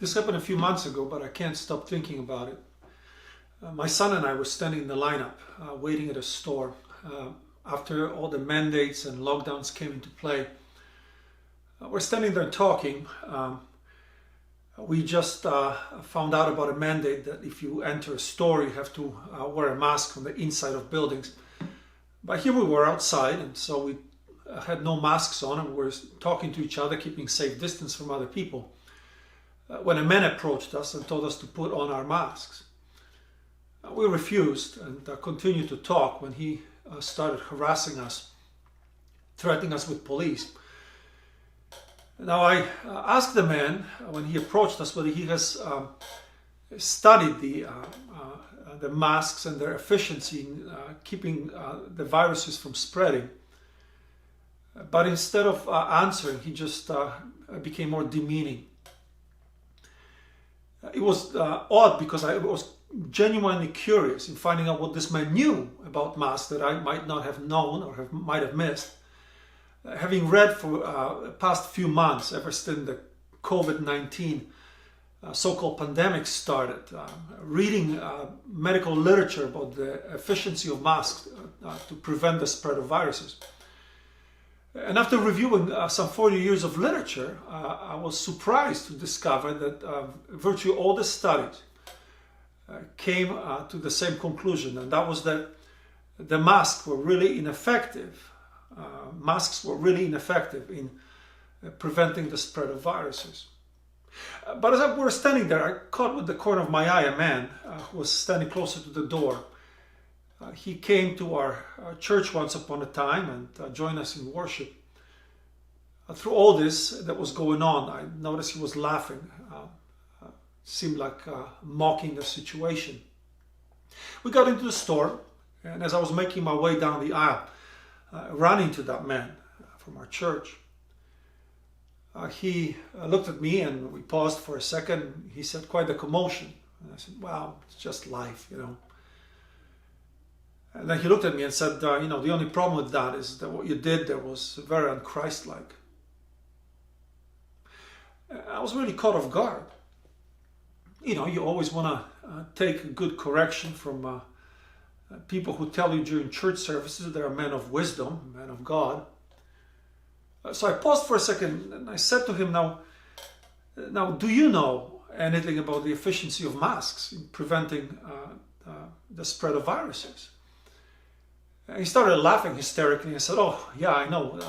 This happened a few months ago, but I can't stop thinking about it. My son and I were standing in the lineup, waiting at a store. After all the mandates and lockdowns came into play, we're standing there talking. We just found out about a mandate that if you enter a store, you have to wear a mask on the inside of buildings. But here we were outside, and so we had no masks on, and we were talking to each other, keeping safe distance from other people, when a man approached us and told us to put on our masks. We refused and continued to talk when he started harassing us, threatening us with police. Now I asked the man when he approached us whether he has studied the masks and their efficiency in keeping the viruses from spreading. But instead of answering, he just became more demeaning. It was odd because I was genuinely curious in finding out what this man knew about masks that I might not have known or might have missed. Having read for the past few months, ever since the COVID-19 so-called pandemic started, reading medical literature about the efficiency of masks to prevent the spread of viruses. And after reviewing some 40 years of literature, I was surprised to discover that virtually all the studies came to the same conclusion, and that was that the masks were really ineffective. Masks were really ineffective in preventing the spread of viruses. But as I was standing there, I caught with the corner of my eye a man who was standing closer to the door. He came to our church once upon a time and joined us in worship. Through all this that was going on, I noticed he was laughing. Seemed like mocking the situation. We got into the store, and as I was making my way down the aisle, ran into that man from our church. He looked at me and we paused for a second. He said, "Quite the commotion." And I said, "Wow, it's just life, you know." And then he looked at me and said, "The only problem with that is that what you did there was very un-Christ-like." I was really caught off guard. You always want to take good correction from people who tell you during church services they're men of wisdom, men of God. So I paused for a second and I said to him, now, do you know anything about the efficiency of masks in preventing the spread of viruses? And he started laughing hysterically and said, "Oh, yeah, I know.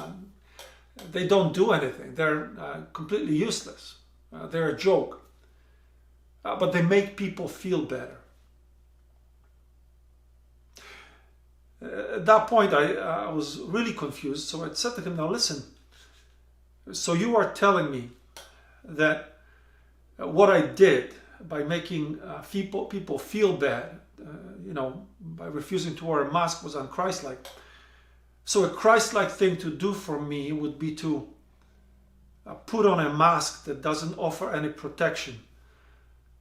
They don't do anything. They're completely useless. They're a joke. But they make people feel better." At that point, I was really confused. So I said to him, "Now listen, so you are telling me that what I did by making people feel bad, by refusing to wear a mask was un-Christ-like. So a Christ-like thing to do for me would be to put on a mask that doesn't offer any protection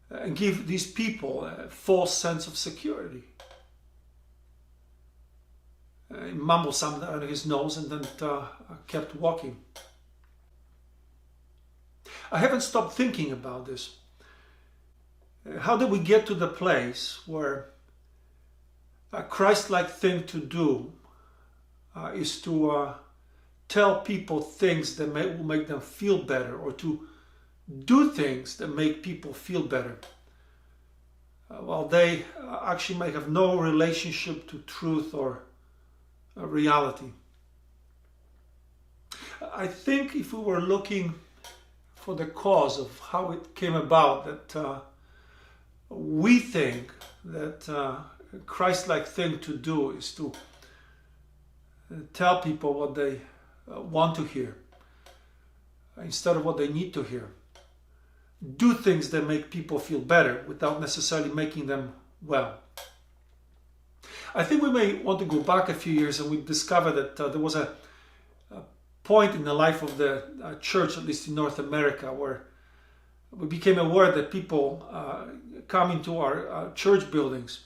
and give these people a false sense of security." He mumbled something out of his nose and then kept walking. I haven't stopped thinking about this. How did we get to the place where a Christ-like thing to do is to tell people things that will make them feel better, or to do things that make people feel better, while they actually may have no relationship to truth or reality? I think if we were looking for the cause of how it came about that we think that a Christ-like thing to do is to tell people what they want to hear instead of what they need to hear. Do things that make people feel better without necessarily making them well. I think we may want to go back a few years and we discover that there was a point in the life of the church, at least in North America, where we became aware that people come into our church buildings,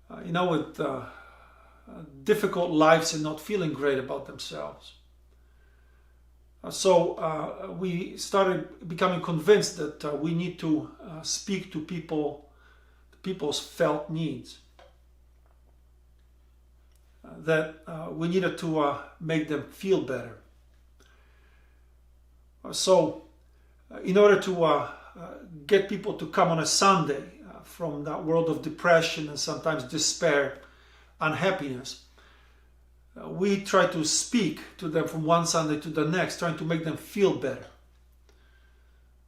with difficult lives and not feeling great about themselves. So we started becoming convinced that we need to speak to people's felt needs. That we needed to make them feel better. So in order to get people to come on a Sunday from that world of depression and sometimes despair, unhappiness, we try to speak to them from one Sunday to the next, trying to make them feel better.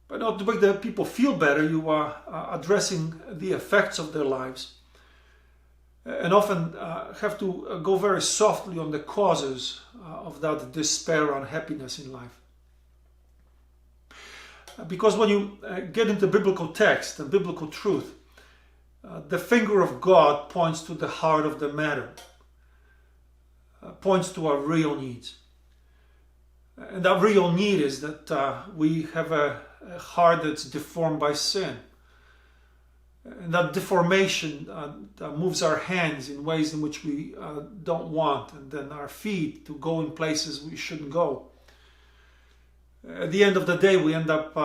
But not to make the people feel better, you are addressing the effects of their lives, and often have to go very softly on the causes of that despair or unhappiness in life. Because when you get into biblical text and biblical truth, the finger of God points to the heart of the matter, points to our real needs. And that real need is that we have a heart that's deformed by sin. And that deformation moves our hands in ways in which we don't want, and then our feet to go in places we shouldn't go. At the end of the day, we end up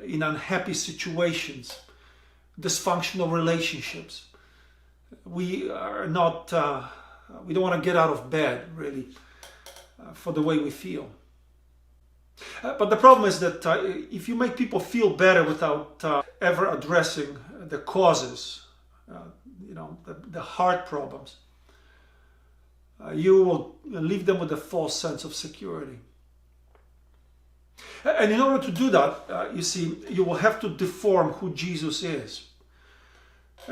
in unhappy situations, dysfunctional relationships. We are not, we don't want to get out of bed, really, for the way we feel. But the problem is that if you make people feel better without ever addressing the causes, the heart problems, you will leave them with a false sense of security. And in order to do that, you see, you will have to deform who Jesus is.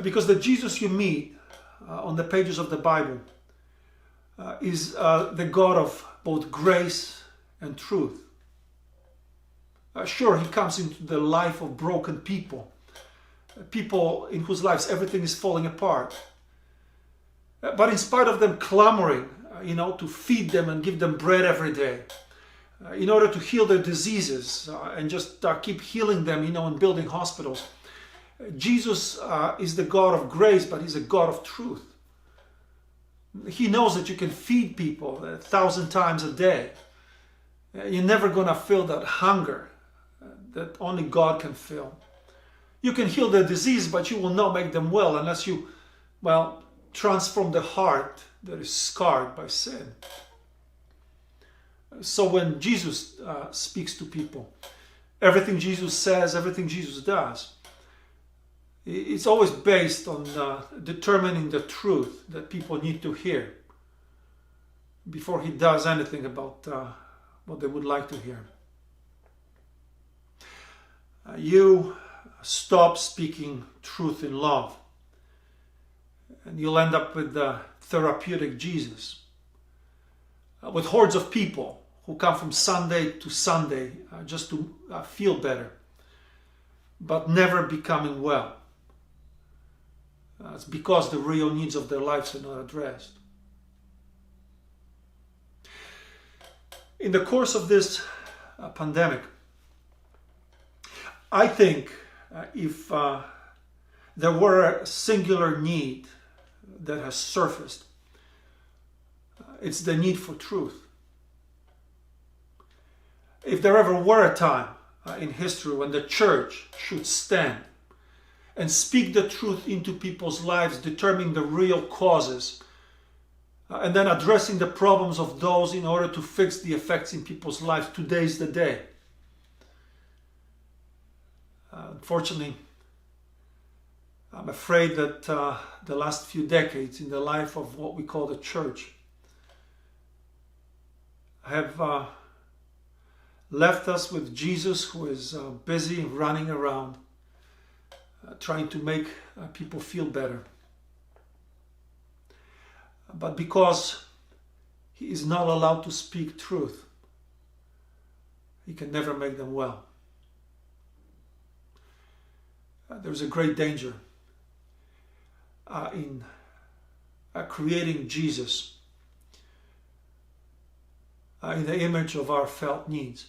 Because the Jesus you meet on the pages of the Bible is the God of both grace and truth. Sure, he comes into the life of broken people, people in whose lives everything is falling apart. But in spite of them clamoring, to feed them and give them bread every day, in order to heal their diseases and just keep healing them, and building hospitals, Jesus is the God of grace, but he's a God of truth. He knows that you can feed people 1,000 times a day. You're never going to fill that hunger that only God can fill. You can heal their disease, but you will not make them well unless you, transform the heart that is scarred by sin. So when Jesus speaks to people, everything Jesus says, everything Jesus does, it's always based on determining the truth that people need to hear before he does anything about what they would like to hear. You stop speaking truth in love, and you'll end up with the therapeutic Jesus, with hordes of people who come from Sunday to Sunday just to feel better, but never becoming well. It's because the real needs of their lives are not addressed. In the course of this pandemic, I think if there were a singular need that has surfaced, it's the need for truth. If there ever were a time in history when the church should stand and speak the truth into people's lives, determining the real causes, and then addressing the problems of those in order to fix the effects in people's lives, today's the day. Unfortunately, I'm afraid that the last few decades in the life of what we call the church have left us with Jesus, who is busy running around trying to make people feel better. But because he is not allowed to speak truth, he can never make them well. There's a great danger in creating Jesus in the image of our felt needs,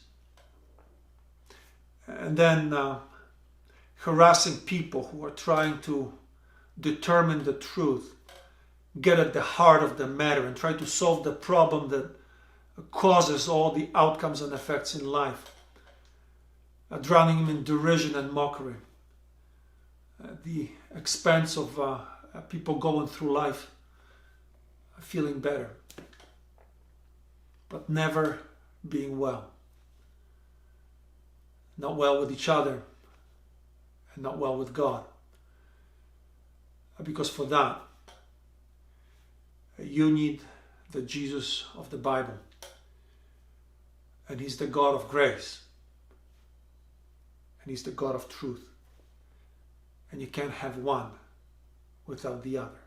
and then harassing people who are trying to determine the truth, get at the heart of the matter, and try to solve the problem that causes all the outcomes and effects in life, drowning him in derision and mockery, the expense of people going through life feeling better, but never being well. Not well with each other, and not well with God. Because for that, you need the Jesus of the Bible. And He's the God of grace. And He's the God of truth. And you can't have one without the other.